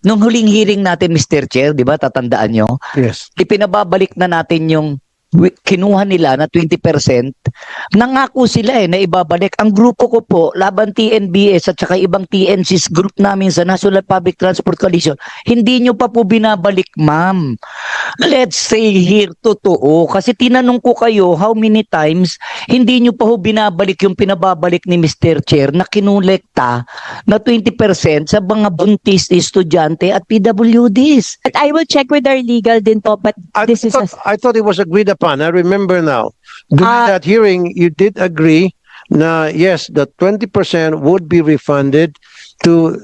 Nung huling hearing natin, Mr. Chair, di ba, tatandaan nyo, Yes. ipinababalik na natin yung kinuha nila na 20%. Nangako sila na ibabalik. Ang grupo ko po, laban TNBS at saka ibang TNCs group namin sa National Public Transport Coalition, hindi nyo pa po binabalik, ma'am. Let's say here, totoo. Kasi tinanong ko kayo how many times hindi nyo pa ho binabalik yung pinababalik ni Mr. Chair na kinulekta na 20% sa mga buntis, estudyante at PWDs. But I will check with our legal din po, but this is I thought it was agreed upon. I remember now. During that hearing, you did agree na yes, the 20% would be refunded to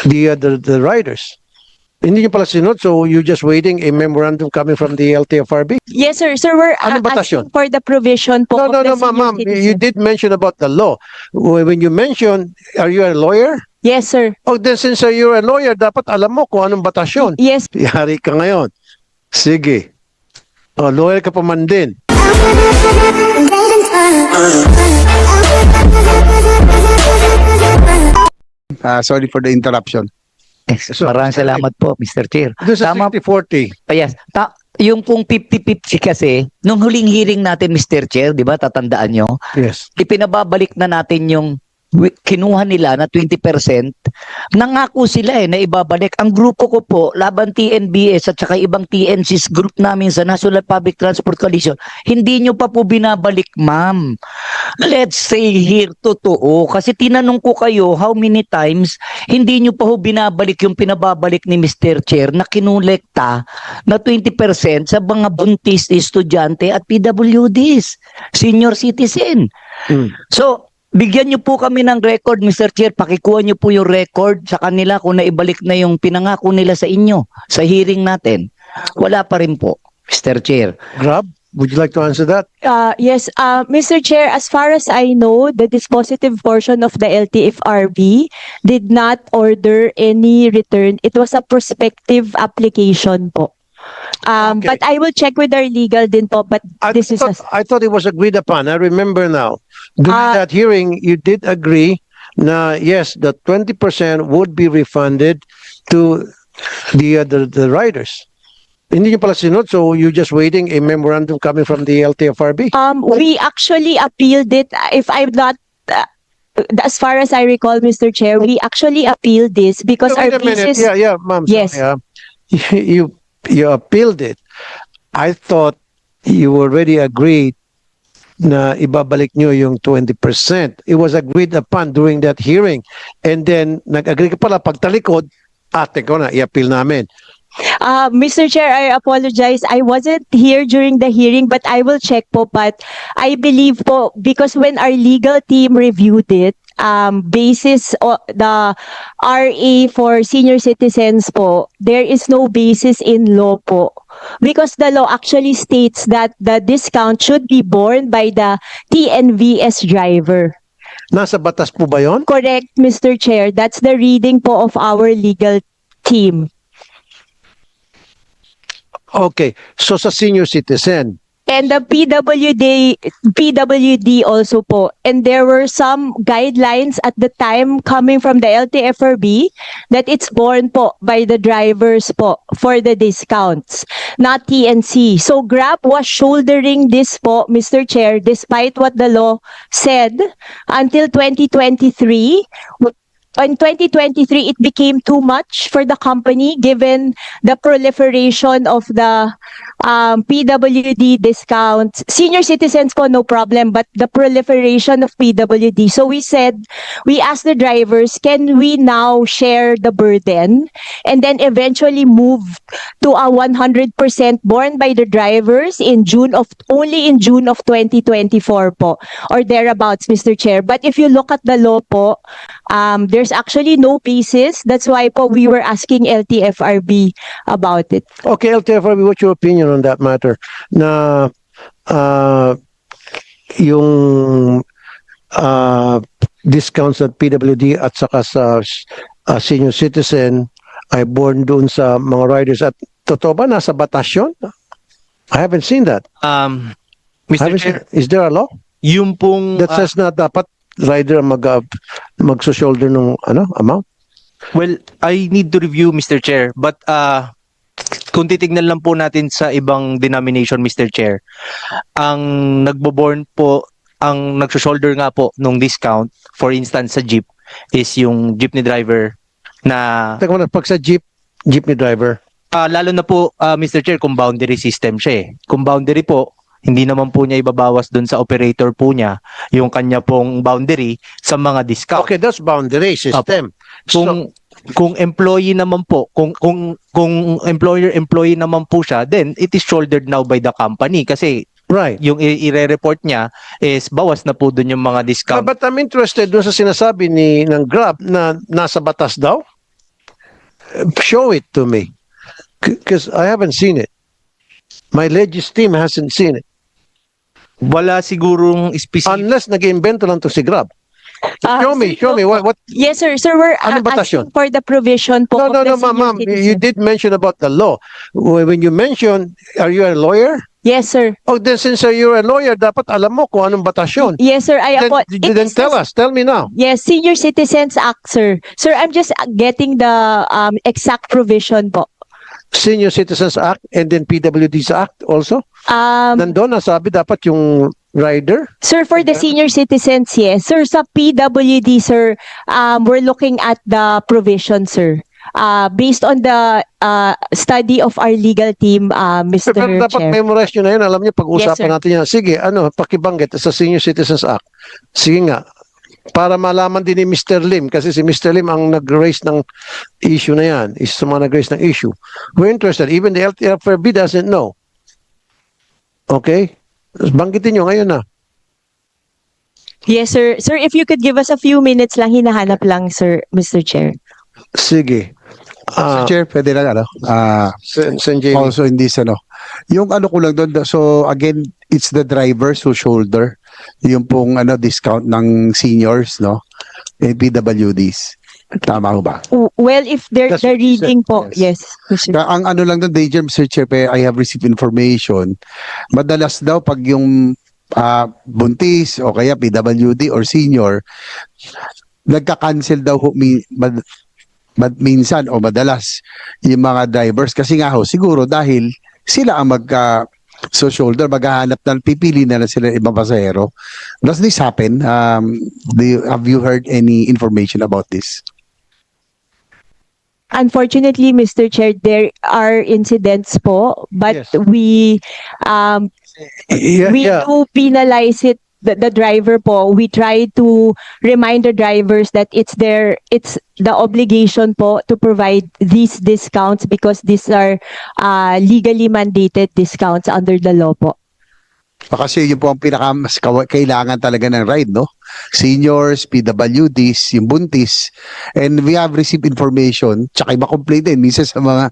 the riders. Hindi nyo pala sinunod, so you're just waiting a memorandum coming from the LTFRB? yes, sir. Sir, we're Anong batas yun? asking for the provision po No, of the senior ma'am. citizen. You did mention about the law. When you mentioned, are you a lawyer? Yes, sir. Oh, then since you're a lawyer, dapat alam mo kung anong batas yun. Yes. Yari ka ngayon. Sige. Oh, lawyer ka pa man din. Sorry for the interruption. Maraming salamat po, Mr. Chair. Doon sa Tama 60-40. Yes. Yung pong 50-50 kasi, nung huling hearing natin, Mr. Chair, di ba, tatandaan nyo, Yes. ipinababalik na natin yung kinuha nila na 20%. Nangako sila na ibabalik. Ang grupo ko po, laban TNBS at saka ibang TNCs group namin sa National Public Transport Coalition, hindi nyo pa po binabalik, ma'am. Let's say here, totoo. Kasi tinanong ko kayo how many times hindi nyo pa po binabalik yung pinababalik ni Mr. Chair na kinulekta na 20% sa mga buntis, estudyante at PWDs, senior citizen. So, bigyan niyo po kami ng record, Mr. Chair. Pakikuha niyo po yung record sa kanila kung naibalik na yung pinangako nila sa inyo sa hearing natin. Wala pa rin po, Mr. Chair. Grab, would you like to answer that? Yes, Mr. Chair, as far as I know, the dispositive portion of the LTFRB did not order any return. It was a prospective application po. Okay. But I will check with our legal din po, but this is I thought it was agreed upon. I remember now. During that hearing, you did agree na yes, the 20% would be refunded to the riders. Hindi nyo pala sinunod, so you're just waiting a memorandum coming from the LTFRB? we actually appealed it. If I'm not as far as I recall, Mr. Chair, we actually appealed this because Wait our a minute. cases. Yeah, ma'am. Yes. Sorry, you appealed it. I thought you already agreed na ibabalik nyo yung 20%. It was agreed upon during that hearing. And then, nag-agree ka pala, pagtalikod, ate ko na, i-appeal namin. Mr. Chair, I apologize. I wasn't here during the hearing, but I will check po. But I believe po, because when our legal team reviewed it, basis the RA for senior citizens po, there is no basis in law po. Because the law actually states that the discount should be borne by the TNVS driver. Nasa batas po ba yun? Correct, Mr. Chair. That's the reading po of our legal team. Okay. So sa senior citizen, And the PWD also po. And there were some guidelines at the time coming from the LTFRB that it's borne po by the drivers po for the discounts, not TNC. So Grab was shouldering this po, Mr. Chair, despite what the law said until 2023. In 2023, it became too much for the company given the proliferation of the PWD discounts. Senior citizens po, no problem, but the proliferation of PWD. So we asked the drivers, can we now share the burden and then eventually move to a 100% borne by the drivers only in June of 2024 po, or thereabouts, Mr. Chair. But if you look at the law po, there's actually no basis. That's why po we were asking LTFRB about it. okay, LTFRB, what's your opinion on that matter? Na yung discounts at PWD at saka sa senior citizen ay born doon sa mga riders. At totoo ba nasa batas yun? I haven't seen that. Mr. Chair, Is there a law yung pong that says na dapat rider ang mag-shoulder ng amount? Well, I need to review, Mr. Chair, but kung titignan lang po natin sa ibang denomination, Mr. Chair, ang nagbo-born po, ang nagso-shoulder nga po nung discount, for instance sa jeep, is yung jeepney driver na Teka muna, pag sa jeepney driver, lalo na po, Mr. Chair, kung boundary system siya eh. Kung boundary po, hindi naman po niya ibabawas doon sa operator po niya yung kanya pong boundary sa mga discount. okay, that's boundary system. Kung employee naman po, kung employer-employee naman po siya, then it is shouldered now by the company kasi Right. yung i-report niya is bawas na po doon yung mga discount. But I'm interested dun sa sinasabi ng Grab na nasa batas daw. Show it to me. Because I haven't seen it. My legis team hasn't seen it. Wala sigurong specific. Unless nag-invento lang to si Grab. Show me. What? Yes, sir. Sir, we're Anong batas asking yun? for the provision po No, of the ma'am. senior You citizen. did mention about the law. When you mentioned, are you a lawyer? Yes, sir. Oh, then since you're a lawyer, dapat alam mo kung anong batas yun. Yes, sir. Then tell us. Tell me now. Yes, Senior Citizens Act, sir. Sir, I'm just getting the exact provision po. Senior Citizens Act and then PWD's Act also. Nandun, nasabi dapat yung rider. Sir, for the senior citizens, yes. Sir, sa PWD, sir, we're looking at the provision, sir. Based on the study of our legal team, Mr. Pero dapat Chair. memorize nyo na yun. Alam nyo, pag-usapan Yes, sir. natin yan. Sige, pakibanggit sa Senior Citizens Act. Sige nga. Para malaman din ni Mr. Lim, kasi si Mr. Lim ang nag-raise ng issue na yan. Isa sa mga nag-raise ng issue. We're interested. Even the LTFRB doesn't know. Okay? Banggitin nyo ngayon na. Yes, sir. Sir, if you could give us a few minutes lang, hinahanap lang, sir, Mr. Chair. Sige. Mr. Chair, pwede lang Sen Jamie. also in this yung ko lang doon, so again, it's the drivers who shoulder yung pong discount ng seniors, no? And PWDs. Tama ho ba? Well, if That's the what you said. reading po, yes. Mr. Ang lang doon, Danger, Mr. Chair, I have received information. Madalas daw pag yung buntis o kaya PWD or senior, nagka-cancel daw minsan o madalas yung mga drivers kasi nga siguro dahil sila ang shoulder, maghahanap pipili na sila ibang pasahero. Does this happen? Have you heard any information about this? Unfortunately, Mr. Chair, there are incidents po, but Yes. we Yeah. do penalize it, the driver po. We try to remind the drivers that it's the obligation po to provide these discounts because these are legally mandated discounts under the law po. Kasi yun po ang mas kailangan talaga ng ride, no? Seniors, PWDs, yung buntis. And we have received information, tsaka iba complaint din, minsan sa mga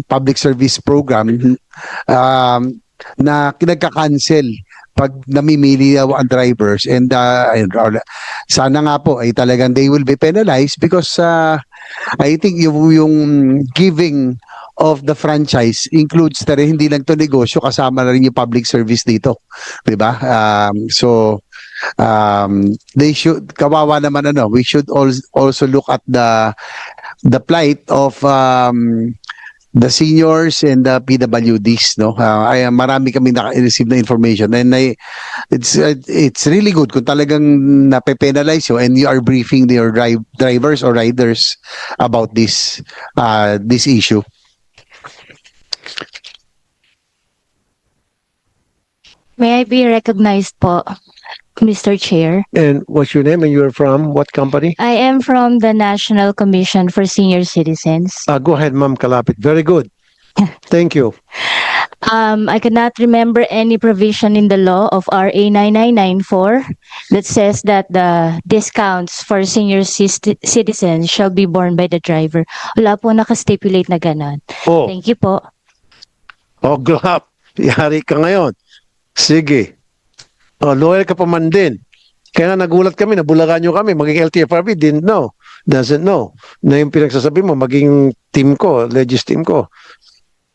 public service program na nagka-cancel pag namimili ang drivers and sana nga po ay talagang they will be penalized because I think yung giving of the franchise includes na rin, hindi lang to negosyo, kasama na rin yung public service dito, di ba? They should, kawawa naman we should also look at the plight of the seniors and the PWDs, no? Marami kami naka-receive na information and it's really good kung talagang nape-penalize you and you are briefing your drivers or riders about this issue. May I be recognized po, Mr. Chair? And what's your name and you're from what company? I am from the National Commission for Senior Citizens. Go ahead, Ma'am Kalapit. Very good. Thank you. I cannot remember any provision in the law of RA 9994 that says that the discounts for senior citizens shall be borne by the driver. Wala po nakastipulate na ganon. Oh, Thank you po. Glap. Yari ka ngayon. Sige. Loyal ka pa man din. Kaya nga nagulat kami, nabulagan nyo kami, maging LTFRB, doesn't know. Na yung pinagsasabi mo, maging team ko, legis team ko.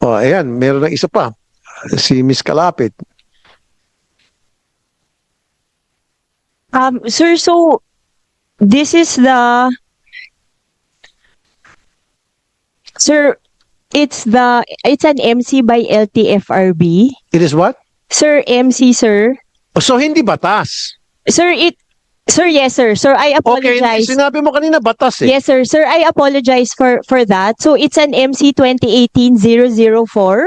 Ayan, meron ng isa pa. Si Miss Kalapit. Sir, so this is the Sir, it's an MC by LTFRB. It is what? Sir, MC, sir. So hindi batas. Sir, yes, sir. Sir, I Okay, apologize. sinabi mo kanina batas eh. Yes, sir. Sir, I apologize for that. So it's an MC 2018-004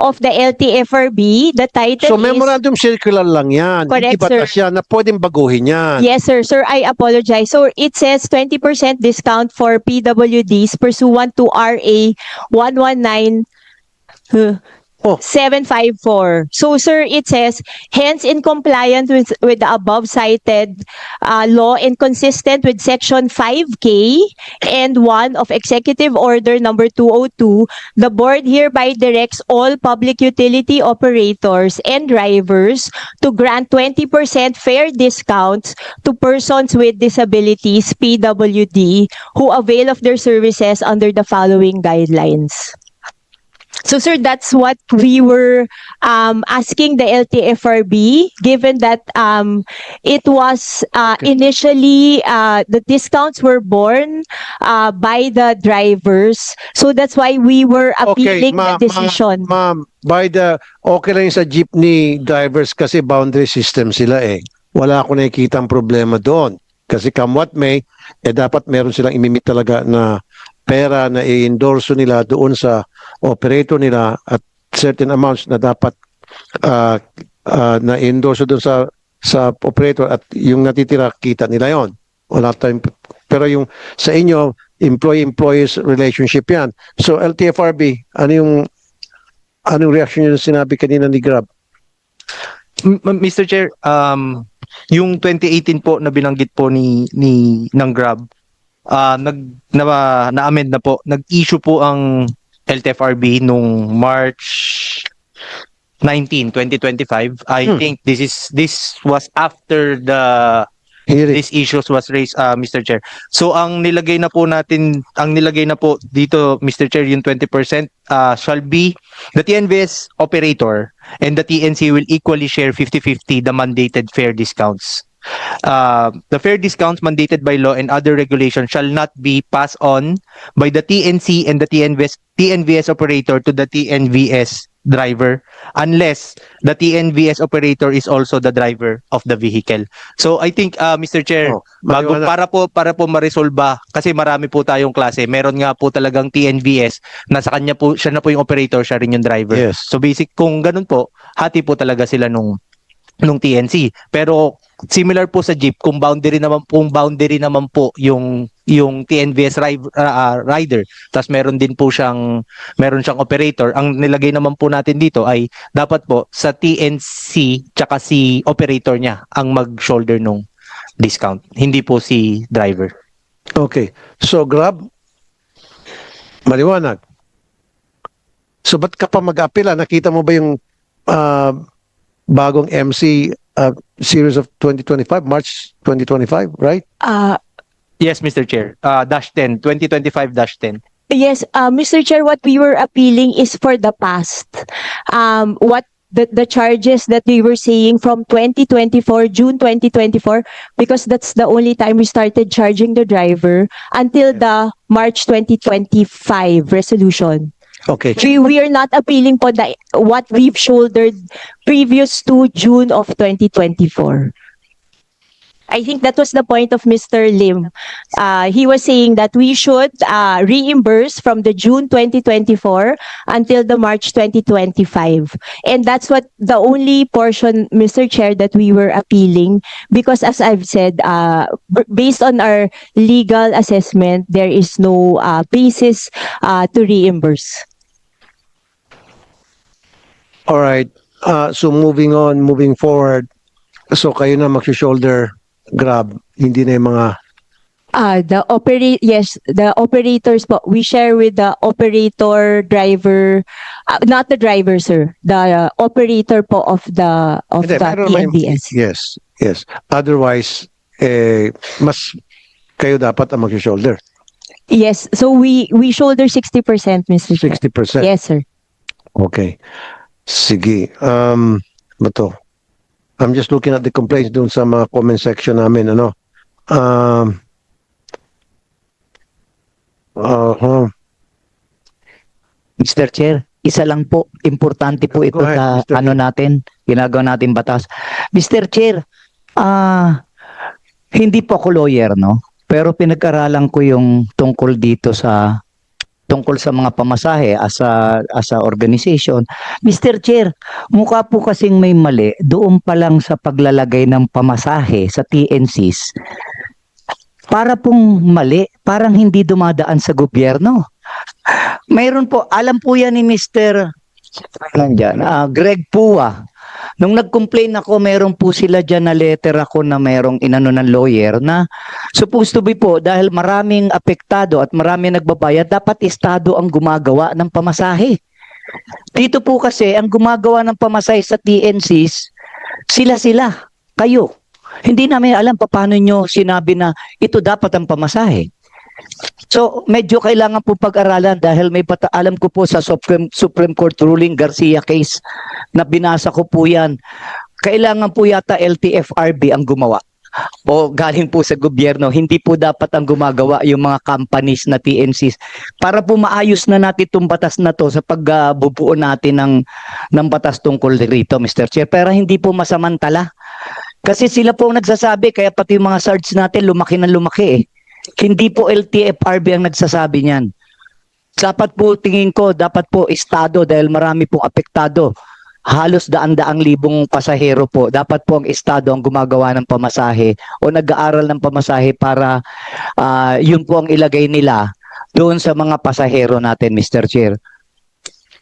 of the LTFRB. The title So is... memorandum circular lang yan. Hindi Correct, batas yan na pwedeng baguhin yan. Yes, sir. Sir, I apologize. So it says 20% discount for PWDs pursuant to RA 119 Oh. 754. So, sir, it says, hence in compliance with the above cited law and consistent with Section 5K and 1 of Executive Order number 202, the board hereby directs all public utility operators and drivers to grant 20% fare discounts to persons with disabilities, PWD, who avail of their services under the following guidelines. So, sir, that's what we were asking the LTFRB, given that it was initially the discounts were borne by the drivers. So that's why we were appealing the decision. Ma'am, okay lang yung sa jeepney drivers kasi boundary system sila eh. Wala ako nakikitang problema doon. Kasi come what may, dapat meron silang imimit talaga na pera na i-endorso nila doon sa operator nila at certain amounts na dapat na i-endorso doon sa operator at yung natitira kita nila yon. Wala tayong, pero yung sa inyo employee-employees relationship yan. So LTFRB, anong reaction nyo na sinabi kanina ni Grab? Mr. Chair, yung 2018 po na binanggit po ng Grab, na-amend na po. Nag-issue po ang LTFRB nung March 19, 2025. I think this was after these issues was raised, Mr. Chair. So ang nilagay na po dito, Mr. Chair, yung 20% shall be the TNVS operator and the TNC will equally share 50-50 the mandated fare discounts. The fare discounts mandated by law and other regulations shall not be passed on by the TNC and the TNVS operator to the TNVS driver unless the TNVS operator is also the driver of the vehicle. So I think Mr. Chair, para po ma-resolve kasi marami po tayong klase. Meron nga po talagang TNVS na sa kanya po siya na po yung operator, siya rin yung driver. Yes. So basic kung ganun po, hati po talaga sila nung TNC. Pero similar po sa jeep, kung boundary naman po yung TNVS rider, tapos meron siyang operator, ang nilagay naman po natin dito ay dapat po sa TNC tsaka si operator niya ang mag-shoulder nung discount, hindi po si driver. Okay. So Grab, maliwanag. So ba't ka pa mag-apela? Nakita mo ba yung bagong MC series of 2025, March 2025, right? Yes, Mr. Chair. -10, 2025-10. Yes, Mr. Chair, what we were appealing is for the past. What the charges that we were seeing from 2024, June 2024, because that's the only time we started charging the driver until the March 2025 resolution. Okay. We are not appealing for what we've shouldered previous to June of 2024. I think that was the point of Mr. Lim. He was saying that we should reimburse from the June 2024 until the March 2025. And that's what the only portion, Mr. Chair, that we were appealing, because as I've said, based on our legal assessment, there is no basis to reimburse. All right. So moving forward. So kayo na mag-shoulder Grab, hindi na yung mga The operators po. We share with the operator, driver, not the driver, sir. The operator po of the Hindi, meron naman yung- TNVS. Yes. Otherwise, mas kayo dapat ang mag-shoulder. Yes. So we shoulder 60%, Mr. Chair. 60%. Yes, sir. Okay. Sige. Bato. I'm just looking at the complaints doon sa mga comment section namin, ano. Mr. Chair, isa lang po, importante po ito Go ahead, sa Mr. ano natin, ginagawa natin batas. Mr. Chair, hindi po ako lawyer, no? Pero pinag-aralan ko yung tungkol dito tungkol sa mga pamasahe as a organization. Mr. Chair, mukha po kasing may mali doon pa lang sa paglalagay ng pamasahe sa TNCs. Para pong mali, parang hindi dumadaan sa gobyerno. Mayroon po, alam po yan ni Mr. Greg Pua. Nung nag-complain ako, meron po sila dyan na letter ako na merong inano ng lawyer na supposed to be po dahil maraming apektado at maraming nagbabayad, dapat estado ang gumagawa ng pamasahe. Dito po kasi, ang gumagawa ng pamasahe sa TNCs, sila-sila, kayo. Hindi namin alam paano nyo sinabi na ito dapat ang pamasahe. So, medyo kailangan po pag-aralan dahil may alam ko po sa Supreme Court ruling Garcia case na binasa ko po yan. Kailangan po yata LTFRB ang gumawa o galing po sa gobyerno. Hindi po dapat ang gumagawa yung mga companies na TNCs para po maayos na natin itong batas na to sa pagbubuo natin ng batas tungkol rito, Mr. Chair. Pero hindi po masamantala. Kasi sila po ang nagsasabi, kaya pati yung mga SARDs natin lumaki ng lumaki eh. Hindi po LTFRB ang nagsasabi niyan. Dapat po, tingin ko, dapat po estado dahil marami pong apektado. Halos daan-daang libong pasahero po. Dapat po ang estado ang gumagawa ng pamasahe o nag-aaral ng pamasahe para yun po ang ilagay nila doon sa mga pasahero natin, Mr. Chair.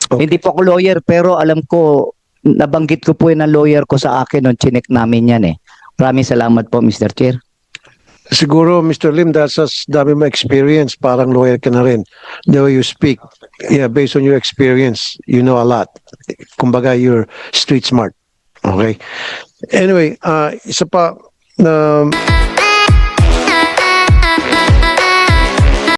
Okay. Hindi po ako lawyer pero alam ko, nabanggit ko po yun ng lawyer ko sa akin nung chinek namin yan eh. Maraming salamat po, Mr. Chair. Siguro, Mr. Lim, dahil sa dami mo experience, parang lawyer ka na rin. The way you speak, yeah, based on your experience, you know a lot. Kumbaga, you're street smart. Okay? Anyway, isa pa,